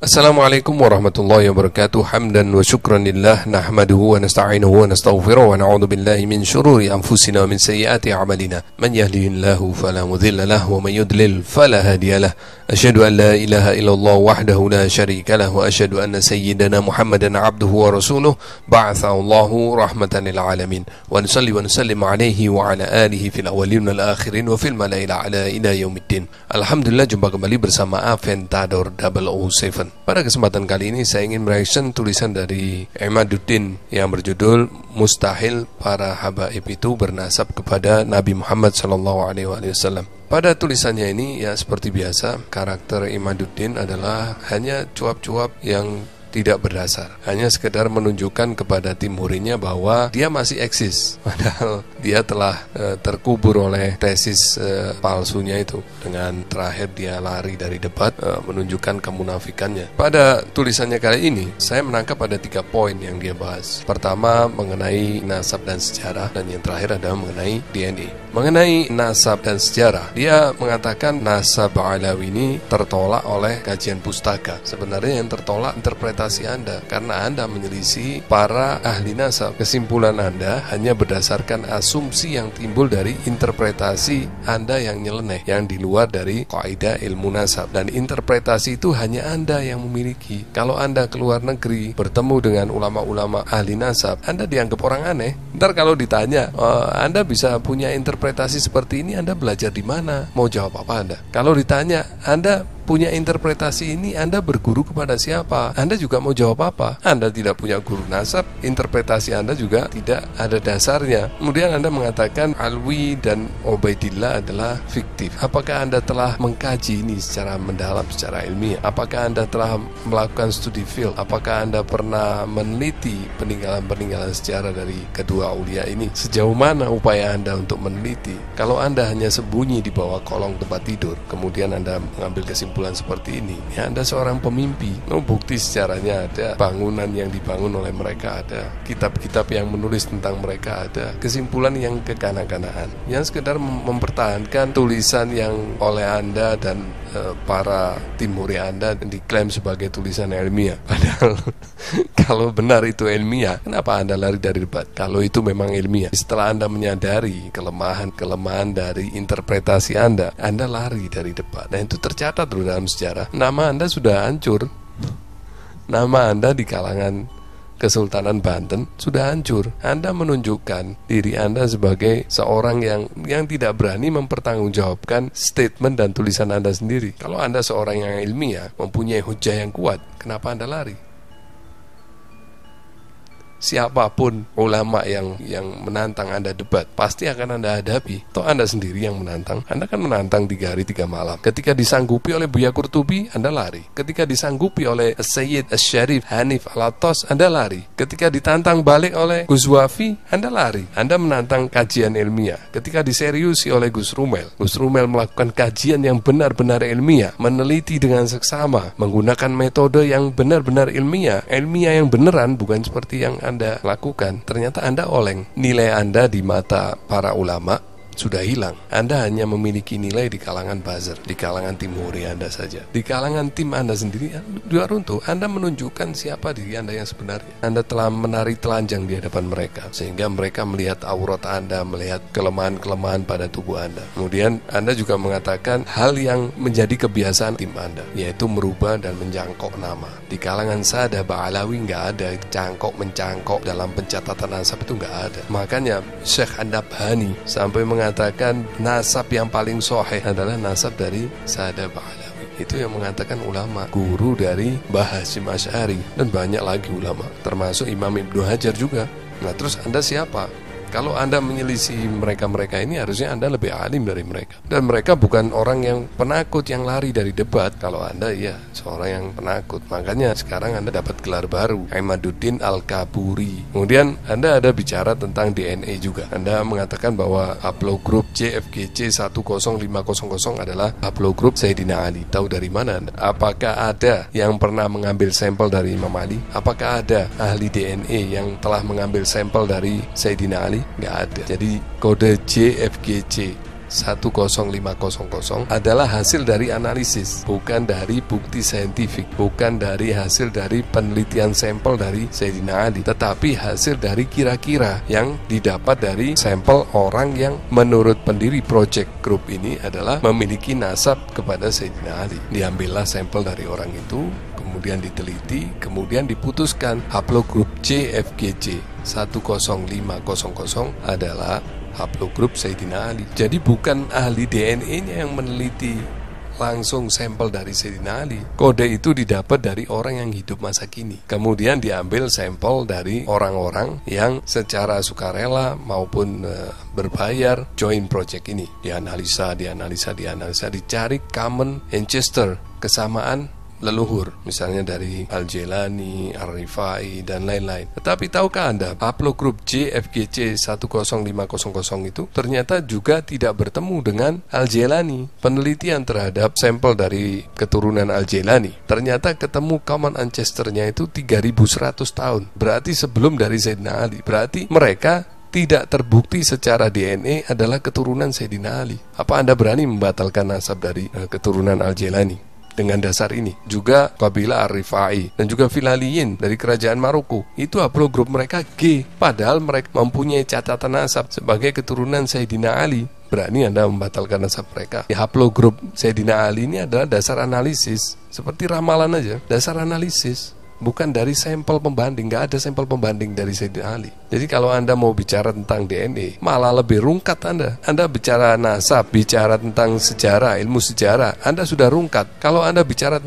Assalamualaikum warahmatullahi wabarakatuh. Hamdan wa syukran lillah, nahmaduhu wa nasta'inuhu wa nastaghfiruh wa na'udzu billahi min syururi anfusina wa min sayyiati a'malina. Man yahdihillahu fala mudilla lahu wa man yudlil fala hadiyalah. Asyhadu an la ilaha illallah wahdahu la syarika lah wa asyhadu anna sayyidana Muhammadan 'abduhu wa rasuluh ba'athahu Allahu rahmatan lil alamin. Wa nusalli wa nusallim 'alaihi wa 'ala alihi fil awwalin wal akhirin wa fil malaa'il a'la ila yaumiddin. Alhamdulillah, jumpa kembali bersama Aventador 007. Pada kesempatan kali ini saya ingin mereaction tulisan dari Imaduddin yang berjudul Mustahil para habaib itu bernasab kepada Nabi Muhammad SAW. Pada tulisannya ini, ya seperti biasa, karakter Imaduddin adalah hanya cuap-cuap yang tidak berdasar, hanya sekedar menunjukkan kepada tim hurinya bahwa dia masih eksis, padahal dia telah terkubur oleh tesis palsunya itu dengan terakhir dia lari dari debat, menunjukkan kemunafikannya. Pada tulisannya kali ini saya menangkap ada 3 poin yang dia bahas. Pertama mengenai nasab dan sejarah, dan yang terakhir adalah mengenai DNA. Mengenai nasab dan sejarah, dia mengatakan nasab Alawi ini tertolak oleh kajian pustaka. Sebenarnya yang tertolak interpretasi Anda, karena Anda menyelisih para ahli nasab. Kesimpulan Anda hanya berdasarkan asumsi yang timbul dari interpretasi Anda yang nyeleneh, yang di luar dari kaidah ilmu nasab. Dan interpretasi itu hanya Anda yang memiliki. Kalau Anda keluar negeri bertemu dengan ulama-ulama ahli nasab, Anda dianggap orang aneh. Ntar kalau ditanya, Anda bisa punya interpretasi seperti ini, Anda belajar di mana? Mau jawab apa Anda? Kalau ditanya, Anda punya interpretasi ini, Anda berguru kepada siapa? Anda juga mau jawab apa? Anda tidak punya guru nasab, interpretasi Anda juga tidak ada dasarnya. Kemudian Anda mengatakan Alwi dan Ubaidillah adalah fiktif. Apakah Anda telah mengkaji ini secara mendalam, secara ilmiah? Apakah Anda telah melakukan studi field? Apakah Anda pernah meneliti peninggalan-peninggalan sejarah dari kedua aulia ini? Sejauh mana upaya Anda untuk meneliti? Kalau Anda hanya sembunyi di bawah kolong tempat tidur, kemudian Anda mengambil kesimpulan seperti ini, ya Anda seorang pemimpi. Bukti sejarahnya ada, bangunan yang dibangun oleh mereka ada, kitab-kitab yang menulis tentang mereka ada, kesimpulan yang kekanak-kanakan, yang sekedar mempertahankan tulisan yang oleh Anda dan para tim huri Anda diklaim sebagai tulisan ilmiah. Padahal kalau benar itu ilmiah, kenapa Anda lari dari debat? Kalau itu memang ilmiah, setelah Anda menyadari kelemahan dari interpretasi Anda lari dari debat. Dan itu tercatat dalam sejarah. Nama Anda sudah hancur. Nama Anda di kalangan Kesultanan Banten sudah hancur. Anda menunjukkan diri Anda sebagai seorang yang tidak berani mempertanggungjawabkan statement dan tulisan Anda sendiri. Kalau Anda seorang yang ilmiah, mempunyai hujah yang kuat, kenapa Anda lari? Siapapun ulama yang menantang Anda debat, pasti akan Anda hadapi. Toh Anda sendiri yang menantang. Anda kan menantang 3 hari 3 malam. Ketika disanggupi oleh Buya Qurtubi, Anda lari. Ketika disanggupi oleh Sayyid Asy-Syarif Hanif Al-Attas, Anda lari. Ketika ditantang balik oleh Gus Wafi, Anda lari. Anda menantang kajian ilmiah. Ketika diseriusi oleh Gus Rumel melakukan kajian yang benar-benar ilmiah, meneliti dengan seksama, menggunakan metode yang benar-benar ilmiah yang beneran, bukan seperti yang Anda lakukan. Ternyata Anda oleng. Nilai Anda di mata para ulama sudah hilang. Anda hanya memiliki nilai di kalangan buzzer, di kalangan tim huri Anda saja. Di kalangan tim Anda sendiri juga runtuh. Anda menunjukkan siapa diri Anda yang sebenarnya. Anda telah menari telanjang di hadapan mereka, sehingga mereka melihat aurat Anda, melihat kelemahan-kelemahan pada tubuh Anda. Kemudian Anda juga mengatakan hal yang menjadi kebiasaan tim Anda, yaitu merubah dan mencangkok nama. Di kalangan Sahadah Ba'alawi nggak ada mencangkok dalam pencatatan nasab, itu nggak ada. Makanya Syekh An-Nabhani sampai mengatakan nasab yang paling sahih adalah nasab dari Sahadah Ba'alawi. Itu yang mengatakan ulama, guru dari Mbah Hasyim Asy'ari, dan banyak lagi ulama, termasuk Imam Ibnu Hajar juga. Nah, terus Anda siapa? Kalau Anda menyelisih mereka-mereka ini, harusnya Anda lebih alim dari mereka. Dan mereka bukan orang yang penakut yang lari dari debat. Kalau Anda ya seorang yang penakut. Makanya sekarang Anda dapat gelar baru, Imaduddin Al-Kaburi. Kemudian Anda ada bicara tentang DNA juga. Anda mengatakan bahwa haplogroup JFGC 10500 adalah haplogroup Sayyidina Ali. Tahu dari mana Anda? Apakah ada yang pernah mengambil sampel dari Imam Ali? Apakah ada ahli DNA yang telah mengambil sampel dari Sayyidina Ali? Nggak ada. Jadi kode JFGC 10500 adalah hasil dari analisis, bukan dari bukti saintifik, bukan dari hasil dari penelitian sampel dari Sayyidina Ali, tetapi hasil dari kira-kira yang didapat dari sampel orang yang menurut pendiri project group ini adalah memiliki nasab kepada Sayyidina Ali. Diambillah sampel dari orang itu, kemudian diteliti, kemudian diputuskan haplogrup JFGJ 10500 adalah haplogrup Sayyidina Ali. Jadi bukan ahli DNA-nya yang meneliti langsung sampel dari Sayyidina Ali. Kode itu didapat dari orang yang hidup masa kini. Kemudian diambil sampel dari orang-orang yang secara sukarela maupun berbayar join project ini. Dianalisa, dicari common ancestor, kesamaan leluhur, misalnya dari Al-Jailani, Ar-Rifai, dan lain-lain. Tetapi tahukah Anda, haplogrup JFGC 10500 itu ternyata juga tidak bertemu dengan Al-Jailani. Penelitian terhadap sampel dari keturunan Al-Jailani ternyata ketemu common ancestor-nya itu 3100 tahun. Berarti sebelum dari Sayyidina Ali. Berarti mereka tidak terbukti secara DNA adalah keturunan Sayyidina Ali. Apa Anda berani membatalkan nasab dari keturunan Al-Jailani? Dengan dasar ini juga kabilah Ar-Rifai dan juga Filaliyin dari kerajaan Maroko, itu haplogrup mereka G, padahal mereka mempunyai catatan nasab sebagai keturunan Sayyidina Ali. Berani Anda membatalkan nasab mereka? Haplogrup Sayyidina Ali ini adalah dasar analisis, seperti ramalan aja, dasar analisis, bukan dari sampel pembanding. Nggak ada sampel pembanding dari Sayyidina Ali. Jadi kalau Anda mau bicara tentang DNA, malah lebih rungkat Anda. Anda bicara nasab, bicara tentang sejarah, ilmu sejarah, Anda sudah rungkat. Kalau Anda bicara